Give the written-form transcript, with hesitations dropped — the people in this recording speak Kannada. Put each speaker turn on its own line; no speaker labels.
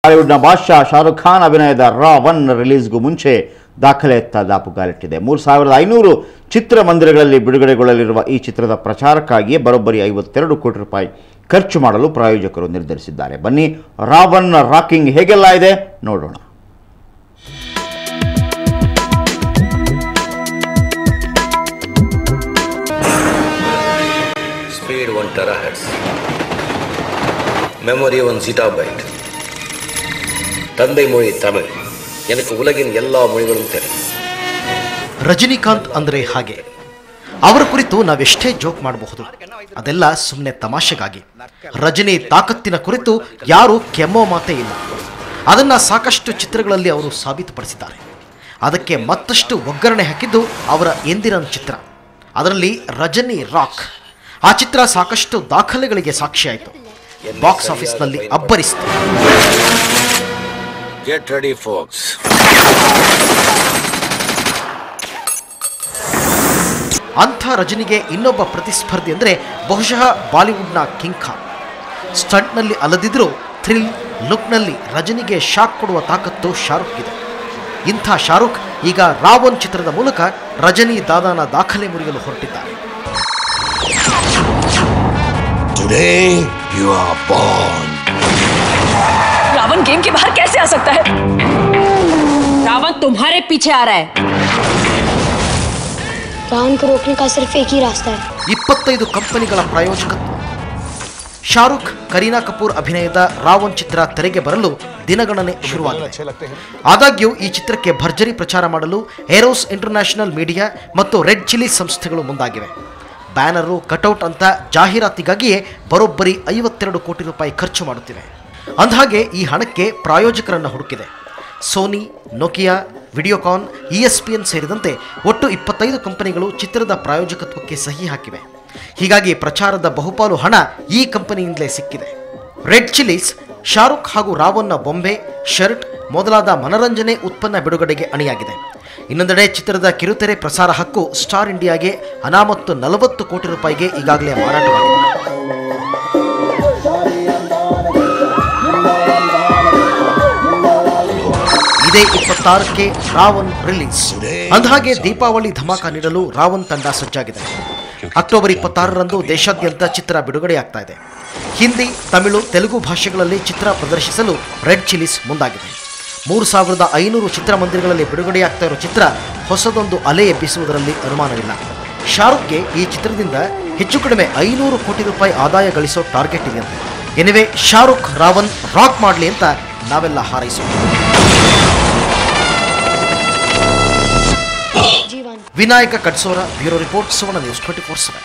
ಬಾಲಿವುಡ್ನ ಬಾದ್ಶಾ ಶಾರುಖ್ ಖಾನ್ ಅಭಿನಯದ ರಾ-1 ರಿಲೀಸ್ಗೂ ಮುಂಚೆ ದಾಖಲೆಯತ್ತ ದಾಪುಗಾಲಿಟ್ಟಿದೆ. 3500 ಚಿತ್ರಮಂದಿರಗಳಲ್ಲಿ ಬಿಡುಗಡೆಗೊಳ್ಳಲಿರುವ ಈ ಚಿತ್ರದ ಪ್ರಚಾರಕ್ಕಾಗಿಯೇ ಬರೋಬ್ಬರಿ 52 ಕೋಟಿ ರೂಪಾಯಿ ಖರ್ಚು ಮಾಡಲು ಪ್ರಾಯೋಜಕರು ನಿರ್ಧರಿಸಿದ್ದಾರೆ. ಬನ್ನಿ ರಾ-1 ರಾಕಿಂಗ್ ಹೇಗೆಲ್ಲ ಇದೆ ನೋಡೋಣ.
Speed 1 terahertz. Memory 1 zettabyte. ತಂದೆ ಮொழி ತಮಿಳ್. எனக்கு உலகின் எல்லா மொழிகளும் தெரியும்.
ರಜನಿಕಾಂತ್ ಅಂದರೆ ಹಾಗೆ. ಅವರ ಕುರಿತು ನಾವೆಷ್ಟೇ ಜೋಕ್ ಮಾಡಬಹುದು, ಅದೆಲ್ಲ ಸುಮ್ಮನೆ ತಮಾಷೆಗಾಗಿ. ರಜನಿ ತಾಕತ್ತಿನ ಕುರಿತು ಯಾರು ಕೆಮ್ಮೋ ಮಾತೇ ಇಲ್ಲ. ಅದನ್ನ ಸಾಕಷ್ಟು ಚಿತ್ರಗಳಲ್ಲಿ ಅವರು ಸಾಬೀತುಪಡಿಸಿದ್ದಾರೆ. ಅದಕ್ಕೆ ಮತ್ತಷ್ಟು ಒಗ್ಗರಣೆ ಹಾಕಿದ್ದು ಅವರ ಎಂದಿರನ್ ಚಿತ್ರ. ಅದರಲ್ಲಿ ರಜನಿ ರಾಕ್. ಆ ಚಿತ್ರ ಸಾಕಷ್ಟು ದಾಖಲೆಗಳಿಗೆ ಸಾಕ್ಷಿಯಾಯಿತು. ಬಾಕ್ಸ್ ಆಫೀಸ್ನಲ್ಲಿ ಅಬ್ಬರಿಸಿತು.
Get ready folks.
ಅಂಥ ರಜನಿಗೆ ಇನ್ನೊಬ್ಬ ಪ್ರತಿಸ್ಪರ್ಧಿ ಅಂದರೆ ಬಹುಶಃ ಬಾಲಿವುಡ್ನ ಕಿಂಗ್ ಖಾನ್. ಸ್ಟಂಟ್ನಲ್ಲಿ ಅಲ್ಲದಿದ್ದರೂ ಥ್ರಿಲ್ ಲುಕ್ನಲ್ಲಿ ರಜನಿಗೆ ಶಾಕ್ ಕೊಡುವ ತಾಕತ್ತು ಶಾರುಖ್ಗಿದೆ. ಇಂಥ ಶಾರುಖ್ ಈಗ ರಾ-1 ಚಿತ್ರದ ಮೂಲಕ ರಜನಿ ದಾದಾನ ದಾಖಲೆ ಮುರಿಯಲು ಹೊರಟಿದ್ದಾರೆ.
Today you are born.
Ravan game के बाहर कैसे आ सकता है? रावण तुम्हारे पीछे आ रहा है.
रावण को रोकने का सिर्फ एक ही रास्ता है.
25 ಕಂಪನಿಗಳ ಪ್ರಾಯೋಜಕತ್ವ. ಶಾರುಖ್, ಕರೀನಾ ಕಪೂರ್ ಅಭಿನಯದ ರಾ-1 ಚಿತ್ರ ತೆರೆಗೆ ಬರಲು ದಿನಗಣನೆ ಶುರುವಾಗಿದೆ. ಆದಾಗ್ಯೂ ಈ ಚಿತ್ರಕ್ಕೆ ಭರ್ಜರಿ ಪ್ರಚಾರ ಮಾಡಲು ಏರೋಸ್ ಇಂಟರ್ನ್ಯಾಷನಲ್ ಮೀಡಿಯಾ ಮತ್ತು ರೆಡ್ ಚಿಲ್ಲಿ ಸಂಸ್ಥೆಗಳು ಮುಂದಾಗಿವೆ. ಬ್ಯಾನರು, ಕಟೌಟ್ ಅಂತ ಜಾಹೀರಾತಿಗಾಗಿಯೇ ಬರೋಬ್ಬರಿ 52 ಕೋಟಿ ರೂಪಾಯಿ ಖರ್ಚು ಮಾಡುತ್ತಿವೆ. ಅಂದಹಾಗೆ ಈ ಹಣಕ್ಕೆ ಪ್ರಾಯೋಜಕರನ್ನು ಹುಡುಕಿದೆ. ಸೋನಿ, ನೋಕಿಯಾ, ವಿಡಿಯೋಕಾನ್, ESPN ಸೇರಿದಂತೆ ಒಟ್ಟು 25 ಕಂಪನಿಗಳು ಚಿತ್ರದ ಪ್ರಾಯೋಜಕತ್ವಕ್ಕೆ ಸಹಿ ಹಾಕಿವೆ. ಹೀಗಾಗಿ ಪ್ರಚಾರದ ಬಹುಪಾಲು ಹಣ ಈ ಕಂಪನಿಯಿಂದಲೇ ಸಿಕ್ಕಿದೆ. ರೆಡ್ ಚಿಲ್ಲೀಸ್ ಶಾರುಖ್ ಹಾಗೂ ರಾ-1ನ ಬೊಂಬೆ, ಶರ್ಟ್ ಮೊದಲಾದ ಮನರಂಜನೆ ಉತ್ಪನ್ನ ಬಿಡುಗಡೆಗೆ ಅಣಿಯಾಗಿದೆ. ಇನ್ನೊಂದೆಡೆ ಚಿತ್ರದ ಕಿರುತೆರೆ ಪ್ರಸಾರ ಹಕ್ಕು ಸ್ಟಾರ್ ಇಂಡಿಯಾಗೆ ಅನಾಮತ್ತು 40 ಕೋಟಿ ರೂಪಾಯಿಗೆ ಈಗಾಗಲೇ ಮಾರಾಟವಾಗಿದೆ. ಇದೇ 26ಕ್ಕೆ ರಾ-1 ರಿಲೀಸ್. ಅಂದಹಾಗೆ ದೀಪಾವಳಿ ಧಮಾಕ ನೀಡಲು ರಾ-1 ತಂಡ ಸಜ್ಜಾಗಿದೆ. ಅಕ್ಟೋಬರ್ 26ರಂದು ದೇಶಾದ್ಯಂತ ಚಿತ್ರ ಬಿಡುಗಡೆಯಾಗ್ತಾ ಇದೆ. ಹಿಂದಿ, ತಮಿಳು, ತೆಲುಗು ಭಾಷೆಗಳಲ್ಲಿ ಚಿತ್ರ ಪ್ರದರ್ಶಿಸಲು ರೆಡ್ ಚಿಲ್ಲೀಸ್ ಮುಂದಾಗಿದೆ. 3500 ಚಿತ್ರಮಂದಿರಗಳಲ್ಲಿ ಬಿಡುಗಡೆಯಾಗ್ತಾ ಇರೋ ಚಿತ್ರ ಹೊಸದೊಂದು ಅಲೆ ಎಬ್ಬಿಸುವುದರಲ್ಲಿ ಅನುಮಾನವಿಲ್ಲ. ಶಾರುಖ್ಗೆ ಈ ಚಿತ್ರದಿಂದ ಹೆಚ್ಚು ಕಡಿಮೆ 500 ಕೋಟಿ ರೂಪಾಯಿ ಆದಾಯ ಗಳಿಸೋ ಟಾರ್ಗೆಟ್ ಇದೆಯಂತೆ. ಎನಿವೆ, ಶಾರುಖ್ ರಾ-1 ರಾಕ್ ಮಾಡಲಿ ಅಂತ ನಾವೆಲ್ಲ ಹಾರೈಸೋಣ. ವಿನಾಯಕ ಕಟ್ಸೋರ, ಬ್ಯೂರೋ ರಿಪೋರ್ಟ್, ಸುವರ್ಣ ನ್ಯೂಸ್ 24/7.